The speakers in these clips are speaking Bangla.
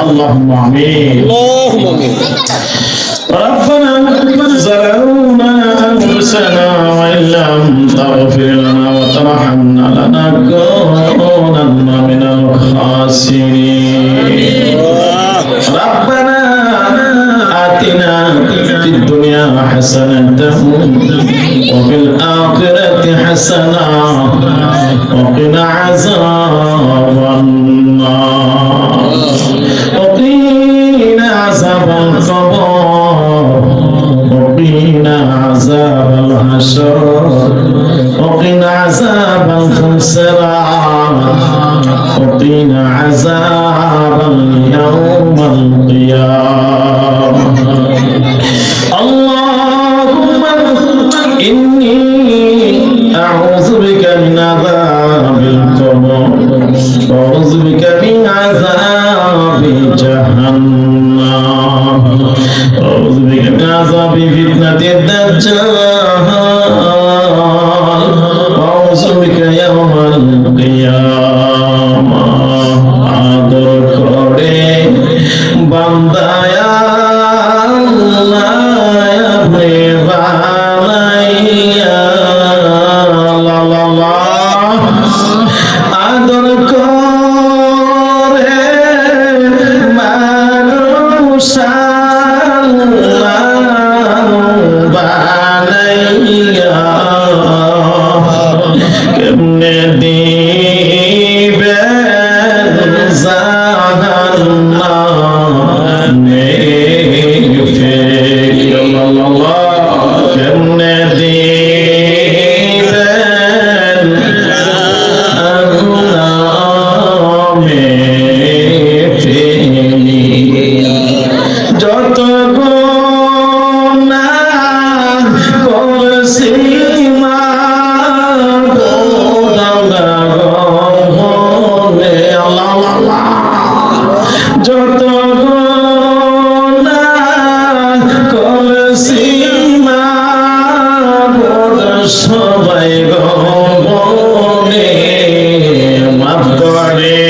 اللهم آمين. ربنا ظلمنا أنفسنا وإن لم تغفر لنا وترحمنا لنكونن من الخاسرين. ربنا آتنا في الدنيا حسنة وفي الآخرة حسنة وقنا عذاب النار وقنا عذاب القبر وقنا عذاب الحشر وقنا عذاب الخسران وقنا عذاب يوم القيامة. اللهم إني أعوذ بك من عذاب القبر وأعوذ بك من عذاب جهنم وأعوذ بك من عذاب فتنة الدجال وأعوذ بك يوم القيامة. আদর করে বান্দায়া আদর করে মানুষ বানাইয়া কেমনে দিবেন জাহান্নামে ফেলিয়া কেমনে দিবেন জাহান্নামে ফেলিয়া যত গুনাহ করছি মা যত গুনাহ করছি মা সবাই গনে মাফ করে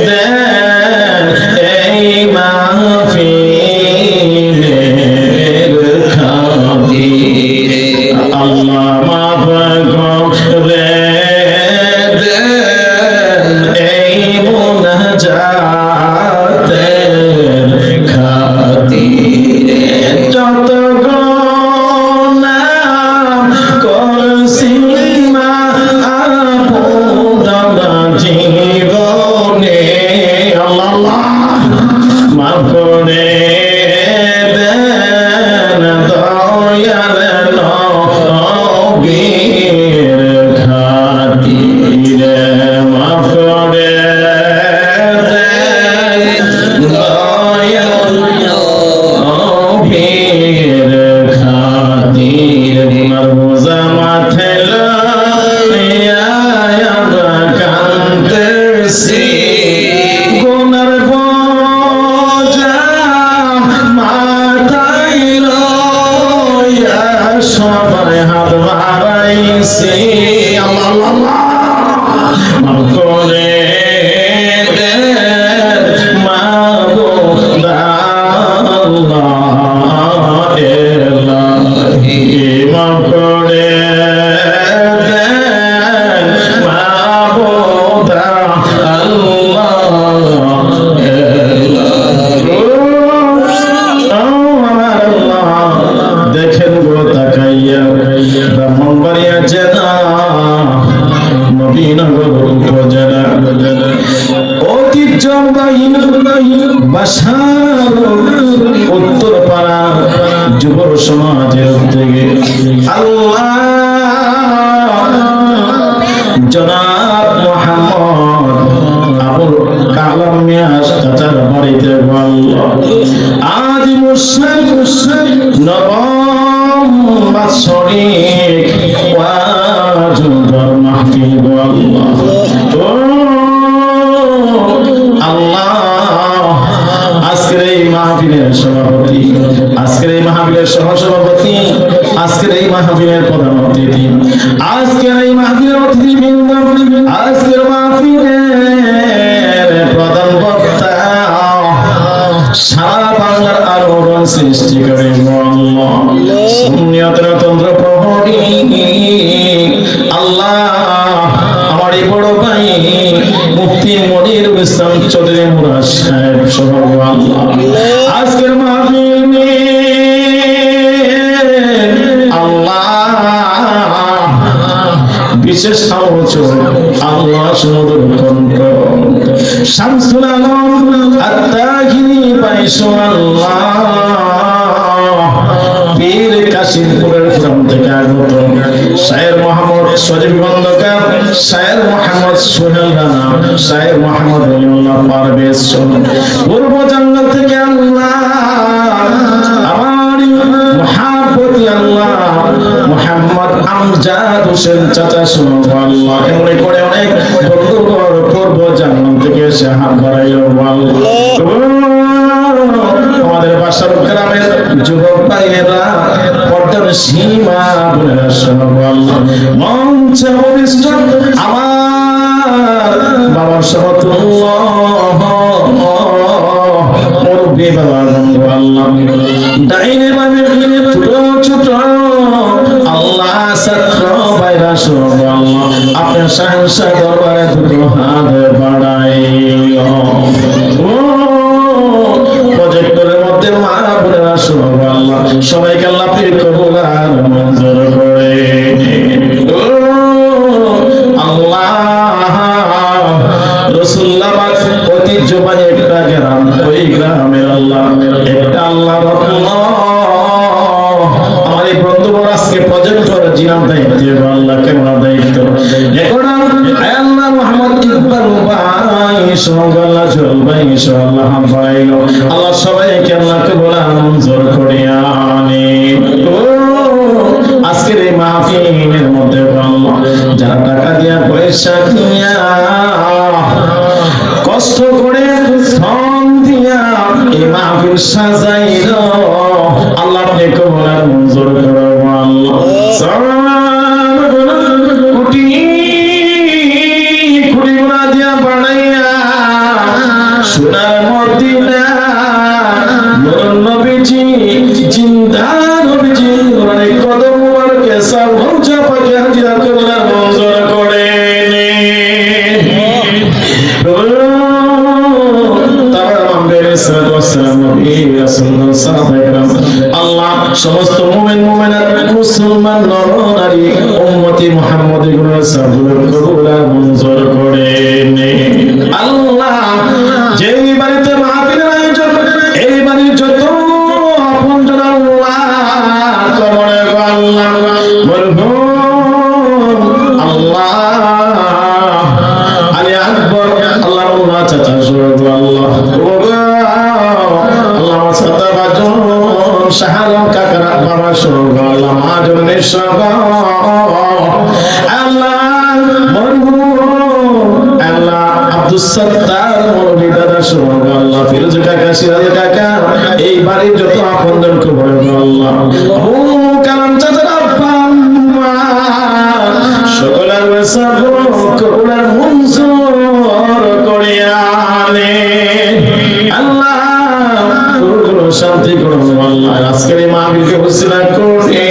দেন এই মাহফিলের খাতিরে। আল্লাহ মাফ করে দেন এই মুনাজাতের খাতিরে। যত গুনাহ করছি মা আপন জীবনে আল্লাহ মাফ করে দেন দয়াল নবীর খাতিরে। মাফ করে দেন দয়াল নবীর খাতিরে। রোজা মাথে লইয়া আমরা কাঁদতেছি গুনার বোঝা মাথায় লইয়া সবাই হাত বাড়াইছি। আল্লাহ মাফ করে দেন মাবুদ আল্লাহ এলাহি। মাফ করে দেন মাবুদ আল্লাহ এলাহি। আমার আল্লাহ দেখেন গো তাকাইয়া ব্রাহ্মণবাড়িয়া জেলা নবীনগর উপজেলা ঐতিহ্যবাহী বাসার উত্তরপাড়া যুব সমাজের থেকে আল্লাহ জনাব মোহাম্মদ আবুল কালাম মিয়া চাচার বাড়িতে আজ নবম বাৎসরিক ওয়াজ মাহফিল আল্লাহ আজকের এই মাহফিলের সভাপতি, আজকের এই মাহফিলের সহসভাপতি, আজকের এই মাহফিলের প্রধান অতিথি, আজকের এই মাহফিলের অতিথিবৃন্দ, আজকের মাহফিলের প্রধান বক্তা সারা বাংলার আলোড়ন সৃষ্টি করে আল্লাহ সুন্নিয়তের তন্ত্র প্রহরী আল্লাহ আমার এই বড় ভাই মুফতি মনিরুল ইসলাম চৌধুরী মুরাদ সাহেব সহ আল্লাহ আজকের মাহফিলে বিশেষ আলোচক আল্লাহ সমুদ্র কণ্ঠ শামসুল আলম আত্মাহিনী পাইছো আল্লাহ পীর কাশিমপুরের গ্রাম থেকে আগত শায়ের মোহাম্মদ শরীফ খন্দকার শায়ের মোহাম্মদ সোহেল রানা শায়ের মোহাম্মদ ওলিউল্লাহ পারভেজ পূর্ব জান্নাত থেকে আল্লাহ আমার মহাপতি আল্লাহ মোহাম্মদ আমজাদ হোসেন চাচা শুনো আল্লাহ এমনি করে অনেক বন্ধুবর পূর্ব জান্নাত থেকে এসে হাত বাড়াইলো আমাদের বাসার গ্রামের যুবক ভাইয়েরা পর্দার সীমা বলে শোনো আল্লাহ মঞ্চে অভিষ্ট আমার বাবার সমতুল্য মুরব্বী বাবা আল্লাহ ডাইনে বামে ছোট আল্লাহ ছাত্র ভাইরা শোনো আল্লাহ আপনার শাহেনশাহ দরবারে দুটো হাত বাড়াইও প্রজেক্টরের মধ্যে মা বোনেরা শোনো আল্লাহ সবাইকে আল্লাহ আপনি কবুল আর মঞ্জুর করে আল্লাহ রাসূলুল্লাহ ঐতিহ্যবাহী একটা গ্রাম ওই গ্রামের আল্লাহ একটা আল্লাহ আমার এই বন্ধুবর আজকে প্রজেক্টর জিনাম দায়িত্ব আল্লাহ কেমন দায়িত্ব এখন আল্লাহ মোহাম্মদ ইকবাল ভাই সোহাগাল্লাহ জল ভাই ইনশাআল্লাহ ভাইলো আল্লাহ সবাইকে আল্লাহ কবুল মঞ্জুর করে আমিন আজকের এই মাহফিলের মধ্যে আল্লাহ যারা টাকা দিয়া পয়সা দিয়া কষ্ট করে শ্রম দিয়া এই মাহফিল সাজাইলো আল্লাহ আপনি কবুল মঞ্জুর করো আল্লাহ কোটি কোটি গুণা দিয়া বানাইয়া সোনার মদিনা নূর নবীজি জিন্দা নবীজি নূরের কদম মুবারকে সালম চাপাকে হাজিরা কবুল মঞ্জুর করে আল্লাহ সমস্ত মুমিন মুমিনাত মুসলমান নর নারী উম্মতি মুহাম্মদী গুলোর সাবুর কবুল মঞ্জুর করে আল্লাহ যেই বাড়িতে মাহফিলের আয়োজন এই বাড়ির যত আপনজন আল্লাহ কবরে আল্লাহ মরহুম আল্লাহ আলী আকবর আল্লাহ আল্লাহ চাচা সুরত আল্লাহ আল্লাহ সাদা বাজন শাহালম কাকরা বাবা সুরত আল্লাহ মাজন নিঃসব আল্লাহ মরহুম আল্লাহ আব্দুস সত্তার মৌলভী দাদা সুরত আল্লাহ ফিরোজ কাকা সিরাজ কাকা এই বাড়ির যত আপনজন কবরে আল্লাহ ও কালাম চাচার আব্বা সকলের কবুলের মঞ্জুর করিয়া আল্লাহ শান্তি করুন আল্লাহ আজকের এই মাহফিলকে উসিলা করে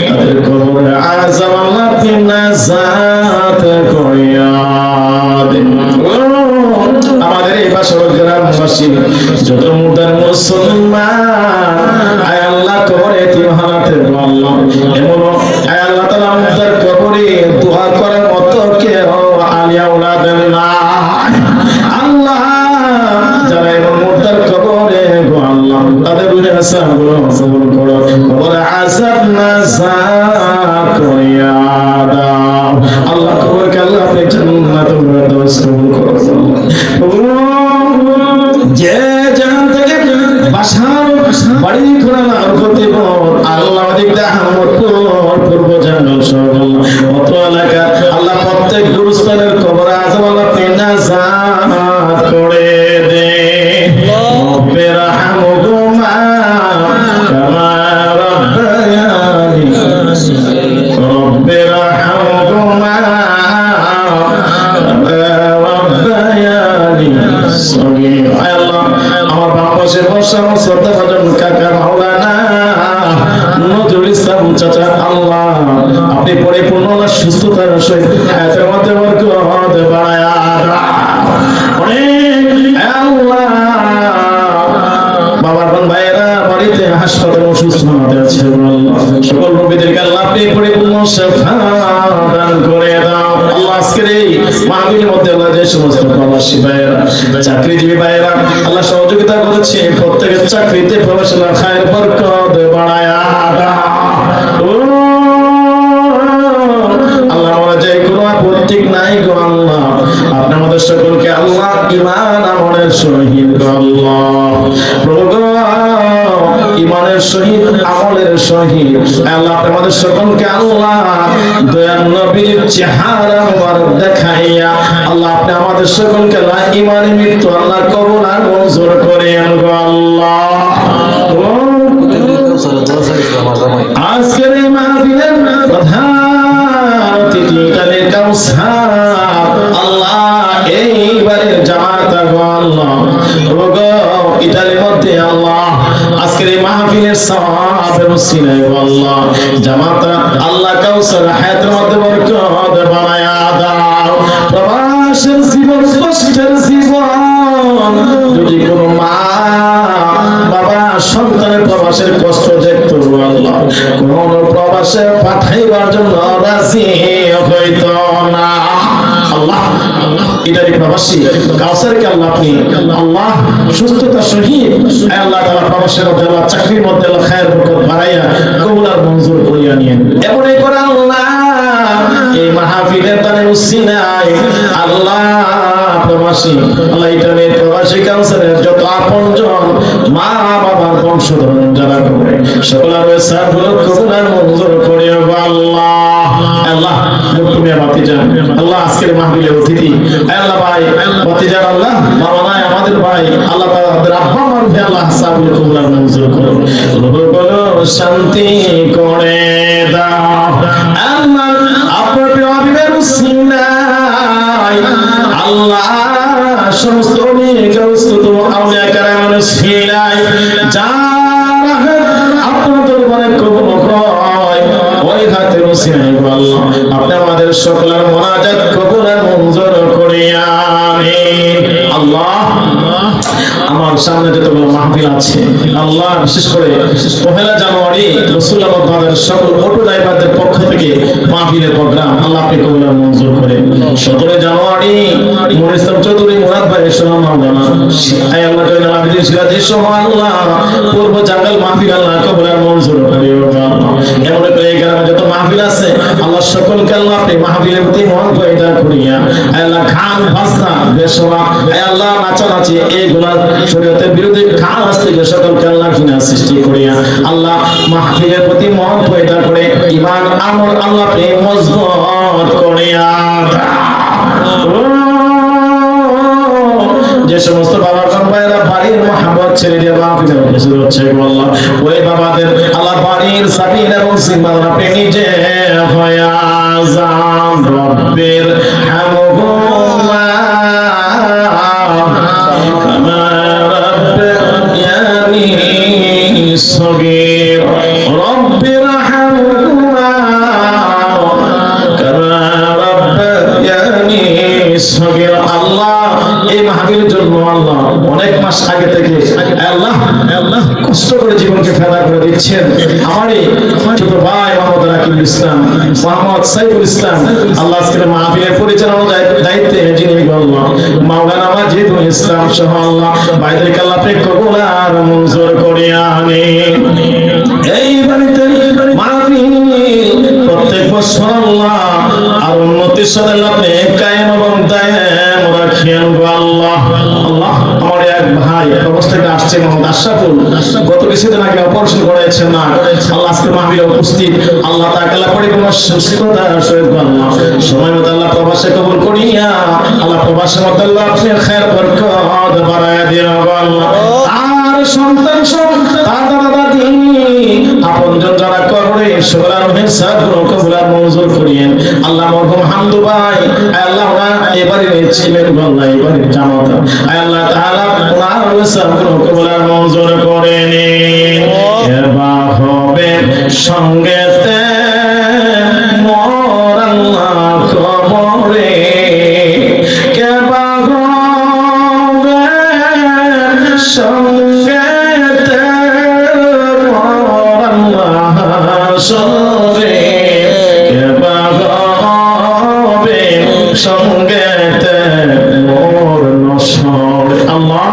তাদের কবরে আযম আল্লাহ আপনি নাজাত করিয়া দেন আমাদের এই বাসর গ্রামবাসী যত মুদার মুসলমান আয় আল্লাহ কবরে তিন হালাতে আল্লাহ এমন আয় আল্লাহ তাআলা মুদার কবরে দোয়া করার মতো কেউ আলিয়া উলাদের না আল্লাহ যারা এমন মুদার কবরে গো আল্লাহ তাদের রুহে হাসানগুলো কবুল করো কবরে আযাব নাজাত করিয়া দাও আল্লাহ কবরকে আল্লাহ আপনি জান্নাতুল ফেরদৌস কবুল করো যে জাহান থেকে বাসার বাড়ি খোলা হতে আল্লাহ দিকটা আহমদপুর পূর্ব জান্নাত অত এলাকা আল্লাহ প্রত্যেক গুরুস্থানের কবর আযম আল্লাহ আপনি নাজাত করে দে রব্বে রাহমহুমা কামা রাব্বায়ানি রব্বে রাহমহুমা কামা রাব্বায়ানি সগীরা আল্লাহ আমার বাম পাশে বসা শ্রদ্ধা ভাজন কাকা মাওলানা নজরুল ইসলাম চাচা, আল্লাহ আপনি পরিপূর্ণ সুস্থতার সহিত হায়াতের মধ্যে বরকত বাড়ায়া আল্লাহ। বাবার বোন ভাইয়েরা বাড়িতে হাসপাতালে অসুস্থ আছে, সকল রোগীদেরকে আল্লাহ আপনি পরিপূর্ণ শিফা দান করে দাও। আল্লাহ আজকের এই মাহফিলের মধ্যে আল্লাহ যে সমস্ত প্রবাসী ভাইয়েরা, চাকরিজীবী ভাইয়েরা আল্লাহ সহযোগিতা করেছে, প্রত্যেকের চাকরিতে প্রবাসীরা খায়ের বরকত বাড়ায়া আল্লাহ। আমরা যে কোনো আপত্তি নাই গো আল্লাহ, আপনি আমাদের সকলকে আল্লাহ ঈমান আমলের সহিত আল্লাহ প্রভু ঈমানের সহিত আমলের সহিত আল্লাহ আপনি আমাদের সকলকে আল্লাহ দয়ার নবীর চেহারা মুবারক দেখাইয়া আল্লাহ আপনি আমাদের সকলকে আল্লাহ ঈমানে মৃত্যু আল্লাহ কবুল আর মঞ্জুর করেন গো আল্লাহ। আজকের এই মাহফিলের প্রধান অতিথি ইটালির কাউসার আল্লাহ, এইবারে জামাত গো আল্লাহ ওগো ইটালির মধ্যে আল্লাহ আজকের এই মাহফিলের সওয়াবের উসিলায় গো আল্লাহ জামাত আল্লাহ কাউসার হায়াতের মধ্যে বরকত বানায়া দাও। প্রবাসের জীবন কষ্টের জীবন, যদি কোনো মা বাবা সন্তানের প্রবাসের কষ্ট দেখতো আল্লাহ কোন প্রবাসে পাঠাইবার জন্য রাজি হইত না আল্লাহ। ইটালি প্রবাসী কাউসারকে আল্লাহ আপনি আল্লাহ সুস্থতা সহিত আল্লাহ তাআলা প্রবাসের মধ্যে আল্লাহ চাকরির মধ্যে আল্লাহ খায়ের বরকত বাড়াইয়া কবুল আর মঞ্জুর করিয়া নিয়েন। এমনই করে আল্লাহ এই মাহফিলের তানে উসিলায় আল্লাহ প্রবাসী আল্লাহ ইটালির প্রবাসী কাউসারের যত আপনজন মা বাবার বংশধর যারা করে সকলের সাথগুলো কবুল আর মঞ্জুর করিয়া আল্লাহ। আল্লাহ তুমি ভাতিজা আল্লাহ আজকের মাহফিলের অতিথি আল্লাহ ভাই ভাতিজা আল্লাহ বাবা নাই আমাদের ভাই আল্লাহ তাআলা আব্বা মারুফে আল্লাহ সাবুল কবুল আর মঞ্জুর করো, বলো শান্তি করে দাও আল্লাহ। আপনার প্রিয় হাবিবের উসিলায় আল্লাহ সমস্ত নেক উস্তুত আউলিয়া কেরামের উসিলায় যারা আপনার দরবারে কবুল হয় ওই হাতের উসিলায় আল্লাহ আপনি আমাদের সকলের মুনাজাত কবুল আর মঞ্জুর করিয়া আমিন। আল্লাহ আমার সামনে যতগুলো মাহফিল আছে আল্লাহ বিশেষ করে 1 জানুয়ারি রাসূলুল্লাহ বাবার সকল অটো ড্রাইভারদের পক্ষ থেকে মাহফিলের প্রোগ্রাম আল্লাহ আপনি কবুল আর মঞ্জুর করেন। 17 জানুয়ারি মুনির ইসলাম চৌধুরী মুরাদ ভাইয়ের সহ মাওলানা আয় আল্লাহ জয়নাল আবেদিন সিরাজের সহ আল্লাহ পূর্ব জাঙ্গাল মাহফিল আল্লাহ কবুল আর মঞ্জুর করিও আল্লাহ। এমন করে এই গ্রামে যত মাহফিল আছে আল্লাহ সকলকে আল্লাহ আপনি মাহফিলের প্রতি মন পয়দা করিয়া আয় আল্লাহ খান ভাস্তা বেশবা আয় আল্লাহ নাচানাচি এইগুলা শরীয়তের বিরুদ্ধে খান আসতে সকলকে আল্লাহ ঘৃণা সৃষ্টি করিয়া আল্লাহ মাহফিলের প্রতি মন পয়দা করে ঈমান আমল আল্লাহ আপনি মজবুত করিয়া যে সমস্ত বাবা ভাইরা বাড়ির মহব্বত ছেড়ে দিয়ে মাহফিলের উপস্থিত হচ্ছে আল্লাহ ওই বাবাদের আল্লাহ বাড়ির সাবিল এবং সিম্মার আপনি নিজে হয়া যান। রব্বির হামহুমা কামা রাব্বায়ানি সগীর, রব্বির হামহুমা কামা রাব্বায়ানি সগীর। আল্লাহ এই মাহফিলের জন্য আল্লাহ অনেক মাস আগে থেকে আল্লাহ কষ্ট করে জীবনকে ফেলা করে দিচ্ছেন আমার এই ছোট ভাই মোহাম্মদ রাকিবুল ইসলাম মোহাম্মদ সাইফুল ইসলাম আল্লাহ আজকের মাহফিলের পরিচালনার দায়িত্বে যিনি আল্লাহ মাওলানা ওয়াজিদুল ইসলাম সহ আল্লাহ ভাইদেরকে আল্লাহ আপনি কবুল আর মঞ্জুর করিয়া আমিন। এই বাড়িতে মাহফিল প্রত্যেক বছর আল্লাহ আর উন্নতির সাথে আপনি কায়েম এবং দায়েম রাখিয়েন আল্লাহ। আল্লাহ আমার এক ভাই অবস্থায় আসছে মোহাম্মদ আশরাফুল গত কিছুদিন আগে অপারেশন করেছেন না আল্লাহ আজকে মাহফিলে উপস্থিত আল্লাহ তাআলা পরিপূর্ণ সুস্থতার সহিত আল্লাহ সময় মতো আল্লাহ প্রবাসে কবুল করিয়া আল্লাহ প্রবাসের মধ্যে আল্লাহ আপনি খায়ের বরকত বাড়ায়া দিন আল্লাহ। আর সন্তান দাদা দাদি আপনজন যারা করবে সকলের হিসাব কবুল আর মঞ্জুর করিয়েন আল্লাহ। মরহুম হামদু ভাই আল্লাহ এবারে ছিলেন বল্লা এবারে জামাত আল্লাহ তাআলা ওনার সবর কবুল মঞ্জুর করে নিন এবা হবে সঙ্গেতে মোর আল্লাহ কবরে কেবা হবে সঙ্গেতে মোর আল্লাহ সরে কেবা হবে সঙ্গেতে মোর নসর আল্লাহ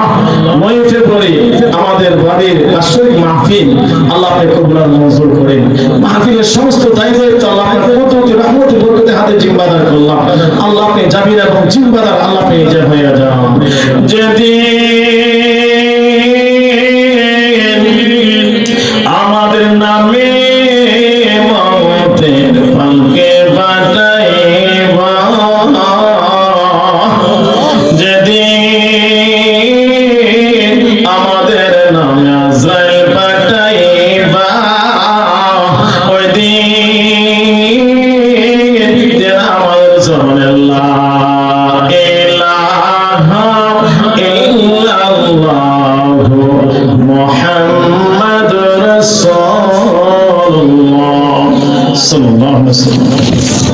মইতে পড়ি আমাদের বাড়ির বাৎসরিক মাহফিল আল্লাহ আপনি কবুল আর মঞ্জুর করেন মাহফিলের সমস্ত দায়িত্ব আল্লাহ আপনার কুদরতি রহমতে বরকতে হাতে জিম্মাদার করলাম আল্লাহ আপনি জামির এবং জিম্মাদার আল্লাহ আপনি যে হয়ে যান যেদিন আমাদের নামে মওতের পালকে বাজাইবা যেদিন আমাদের নামে আজরাইল পাঠাইবা ওই দিন যে আমাদের জবানে লা ইলাহা ইল্লাল্লাহু মুহাম্মাদুর রাসূলুল্লাহ সাল্লাল্লাহু আলাইহি ওয়াসাল্লাম